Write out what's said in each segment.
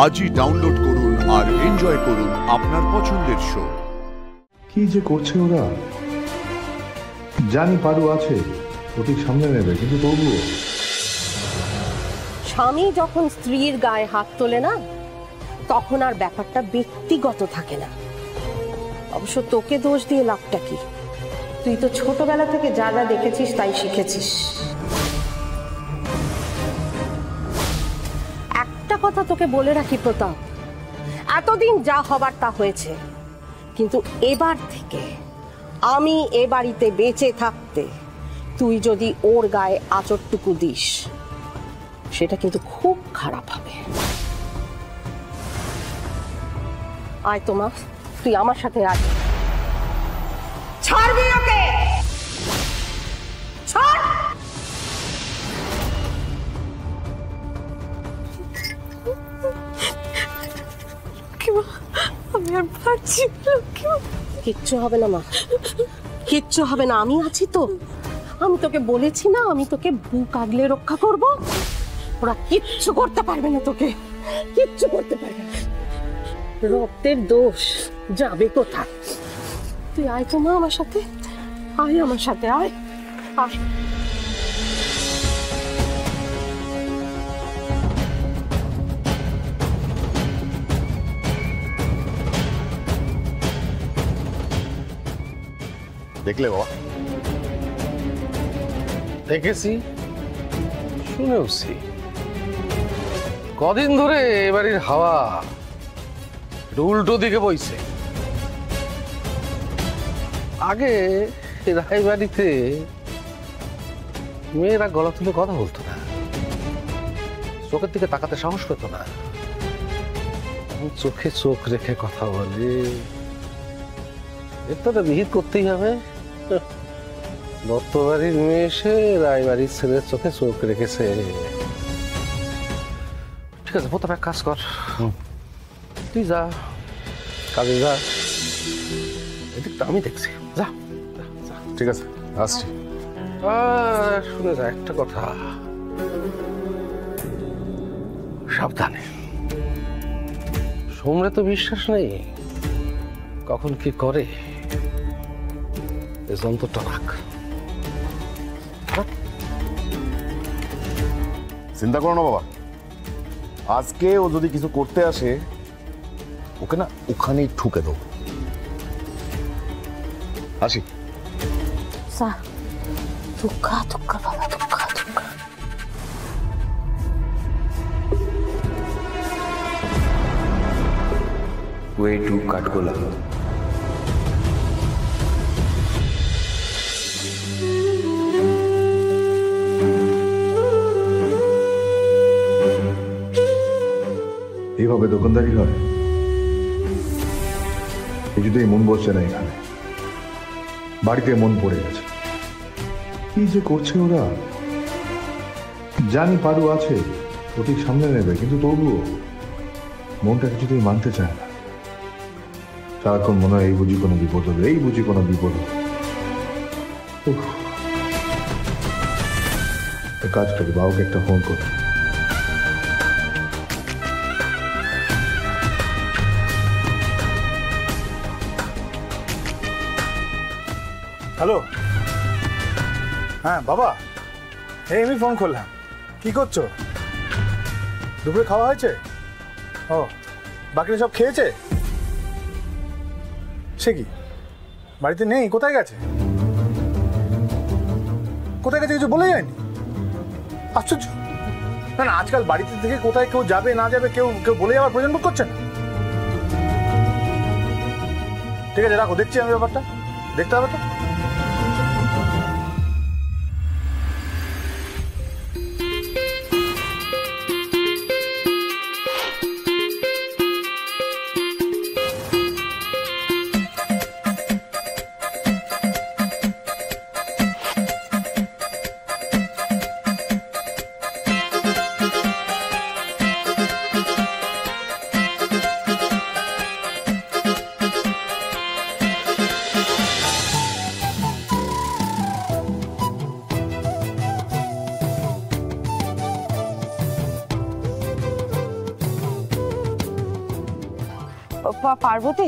আজই ডাউনলোড করুন আর এনজয় করুন আপনার পছন্দের শো। কি যে করছে ওরা, জানি পারু আছে প্রতীক সামনে নেবে, কিন্তু তবুও স্বামী যখন স্ত্রীর গায়ে হাত তোলে না, তখন আর ব্যাপারটা ব্যক্তিগত থাকে না। অবশ্য তোকে দোষ দিয়ে লাভটা কি? তুই তো ছোটবেলা থেকে যা যা দেখেছিস তাই শিখেছিস। একটা কথা তোকে বলে রাখি প্রতাপ, এতদিন যা হবার তা হয়েছে, কিন্তু এবার থেকে আমি এ বাড়িতে বেঁচে থাকতে তুই যদি ওর গায়ে আঁচড়টুকু দিস, সেটা কিন্তু খুব খারাপ হবে। আয় তোমা, তুই আমার সাথে আয়। ছাড়বি ওকে, ছাড়। আমি আর পারছি না। কিচ্ছু হবে না মা, কিচ্ছু হবে না, আমি আছি তো। আমি তোকে বলেছি না, আমি তোকে বুক আগলে রক্ষা করব। ওরা কিচ্ছু করতে পারবে না, তোকে কিচ্ছু করতে পারবে না। রক্তের দোষ যাবে কোথায়? তুই আয় তো মা আমার সাথে, আয় আমার সাথে, আয় আয়। দেখলে বাবা? দেখেছি, শুনেওছি। কদিন ধরে এবারের হাওয়া উল্টো দিকে বইছে। আগে রায়বাড়িতে মেয়েরা গলা তুলে কথা বলতো না, চোখের দিকে তাকাতে সাহস পেত না। চোখে চোখ রেখে কথা বলে, এটা তো বিহিত করতেই হবে। দত্তবাড়ির মেয়ে এসে রায়বাড়ির ছেলের চোখে চোখ রেখেছে। ঠিক আছে, প্রথমে কাজ কর, তুই যা কাজে যা, এদিকটা আমি দেখছি। যা, ঠিক আছে, আসছি। শুনে যা একটা কথা, সাবধানে। সোমরে তো বিশ্বাস নেই, কখন কি করে, এ যন্ত্রটা রাখ। চিন্তা করো না বাবা, আজকে ও যদি কিছু করতে আসে, ওকে না ওখানেই ঠুকে দেবো। আসি। দুঃখা দুঃখা বাবা, দুঃখা দুঃখা। Way to Katgola. এইভাবে দোকানদারি হয়? কিছুতেই মন বসছে না এখানে, বাড়িতে মন পড়ে গেছে। কি যে করছে ওরা, জানি পারু আছে প্রতীক সামনে নেবে, কিন্তু তবুও মনটা কিছুতেই মানতে চায় না। সারাক্ষণ মনে হয় এই বুঝি কোনো বিপদ হবে, এই বুঝি কোনো বিপদ হবে। কাজ করি, বাবুকে একটা ফোন করি। হ্যালো, হ্যাঁ বাবা, এই আমি ফোন করলাম। কি করছো? দুপুরে খাওয়া হয়েছে? ও, বাকিরা সব খেয়েছে? সে কি বাড়িতে নেই? কোথায় গেছে? কোথায় গেছে কিছু বলে যায়নি? আশ্চর্য। না না, আজকাল বাড়িতে থেকে কোথায় কেউ যাবে না যাবে কেউ কেউ বলে যাওয়ার প্রয়োজন বোধ করছে না। ঠিক আছে, রাখো, দেখছি আমি ব্যাপারটা, দেখতে হবে তো। পার্বতী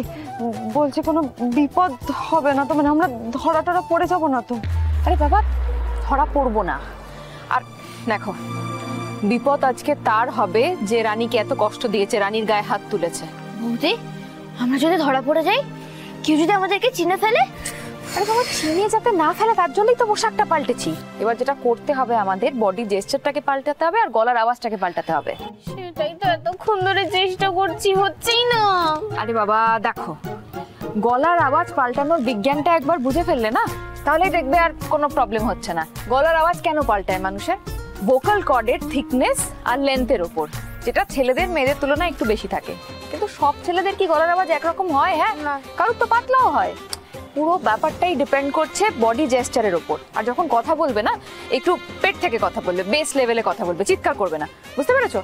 বলছে কোনো বিপদ হবে না তো, মানে আমরা ধরা টরা পড়ে যাবো না তো? আরে বাবা, ধরা পড়বো না। আর দেখো, বিপদ আজকে তার হবে যে রানীকে এত কষ্ট দিয়েছে, রানীর গায়ে হাত তুলেছে। বৌদি, আমরা যদি ধরা পড়ে যাই, কেউ যদি আমাদেরকে চিনে ফেলে? আরে বাবা, চিনিয়ে যাতে না ফেলে তার জন্যই তো পোশাকটা পাল্টেছি। এবার যেটা করতে হবে, আমাদের বডি জেস্চারটাকে পাল্টাতে হবে আর গলার আওয়াজটাকে পাল্টাতে হবে। সেটাই তো এতক্ষণ ধরে চেষ্টা করছি, হচ্ছেই না। আরে বাবা দেখো, গলার আওয়াজ পাল্টানোর বিজ্ঞানটা একবার বুঝে ফেললে না, তাহলেই দেখবে আর কোনো প্রবলেম হচ্ছে না। গলার আওয়াজ কেন পাল্টায় মানুষের? ভোকাল কর্ডের থিকনেস আর লেন্থের উপর, যেটা ছেলেদের মেয়েদের তুলনায় একটু বেশি থাকে। কিন্তু সব ছেলেদের কি গলার আওয়াজ একরকম হয়? হ্যাঁ, কারোর তো পাতলাও হয়। পুরো ব্যাপারটাই ডিপেন্ড করছে বডি জেস্চারের উপর। আর যখন কথা বলবে না, একটু পেট থেকে কথা বলবে, বেস লেভেলে কথা বলবে, চিৎকার করবে না। বুঝতে পেরেছো?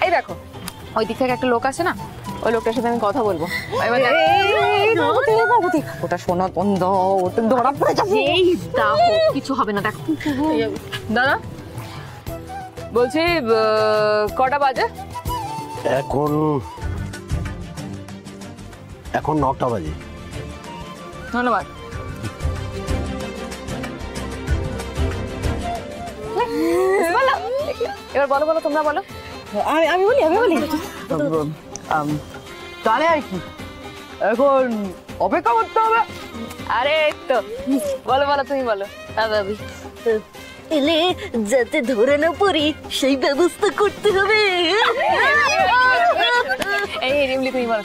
এই দেখো, ওই দিক থেকে একটা লোক আছে না, ওই লোকটার সাথে আমি কথা বলবো। ওটা শোনা বন্ধ, ওটা ধরা পড়ে যাবে। কিছু হবে না, দেখো। দাদা বলছি, কটা বাজে? এখন 9টা বাজে। ধন্যবাদ। এবার বলো বলো, তোমরা বলো। আমি বলি তাহলে আর কি, এখন অপেক্ষা করতে হবে। আরে এই তো, বলো বলো, তুমি বলো। হ্যাঁ ভাবি, এলে যাতে ধরে না পড়ি সেই ব্যবস্থা করতে হবে। এই রিমলি, তুমি বলো।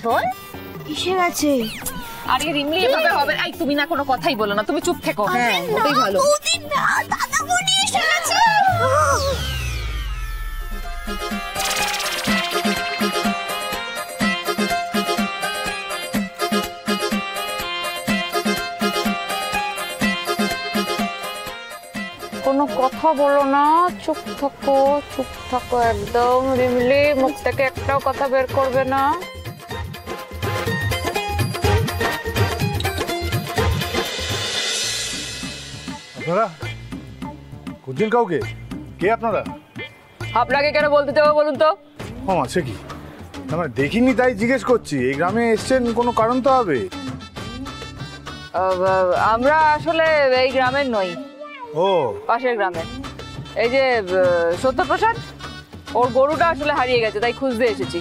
বল, কিসের আছে? আরে রিমলি, এভাবে হবে? এই তুমি না কোনো কথাই বলো না, তুমি চুপ থেকো। হ্যাঁ, ওটাই ভালো। দাদা বনি এসে গেছে। কোনো কথা বলো না, চুপ থাকো, চুপ থাকো একদম। রিমলি, মুখ থেকে একটাও কথা বের করবে না। আপনারা খুঁজছেন কাউকে? কে আপনারা? আপনাকে কেন বলতে যাবো বলুন তো? ও আছে কি? না মানে দেখিনি তাই জিজ্ঞেস করছি। এই গ্রামে এসছেন, কোনো কারণ তো হবে। আমরা আসলে এই গ্রামের নই, ও পাশের গ্রামের। এই যে সত্যপ্রসাদ, ওর গরুটা আসলে হারিয়ে গেছে, তাই খুঁজতে এসেছি।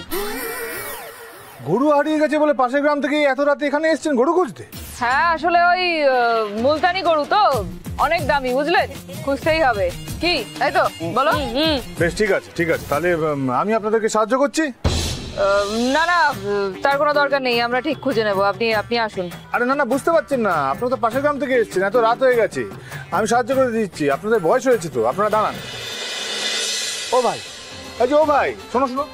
গরু হারিয়ে গেছে বলে পাশের গ্রাম থেকে এত রাতে এখানে এসছেন গরু খুঁজতে? হ্যাঁ, আসলে ওই মুলতানি গরু তো, অনেক দামি, বুঝলেন, খুঁজতেই হবে। কি তাই তো? বলো। বেশ, ঠিক আছে ঠিক আছে, তাহলে আমি আপনাদেরকে সাহায্য করছি। না না, তার কোনো দরকার নেই, আমরা ঠিক খুঁজে নেবো। আপনি আপনি আসুন। আরে না না, বুঝতে পারছেন না, আপনারা তো পাশের গ্রাম থেকে এসছেন, এত রাত হয়ে গেছে, আমি সাহায্য করে দিচ্ছি। আপনাদের বয়স হয়েছে তো, আপনারা দাঁড়ান। ও ভাই, এই যে ও ভাই, শোনো শোনো,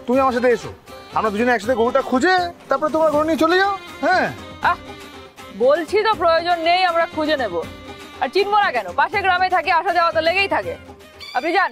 তুমি আমার সাথে এসো, আমরা দুজনে একসাথে গরুটা খুঁজে তারপরে তোমার গরু নিয়ে চলে যাও। হ্যাঁ, বলছি তো প্রয়োজন নেই, আমরা খুঁজে নেব। আর চিনবো না কেন? পাশের গ্রামে থাকি, আসা যাওয়া তো লেগেই থাকে। আপনি যান।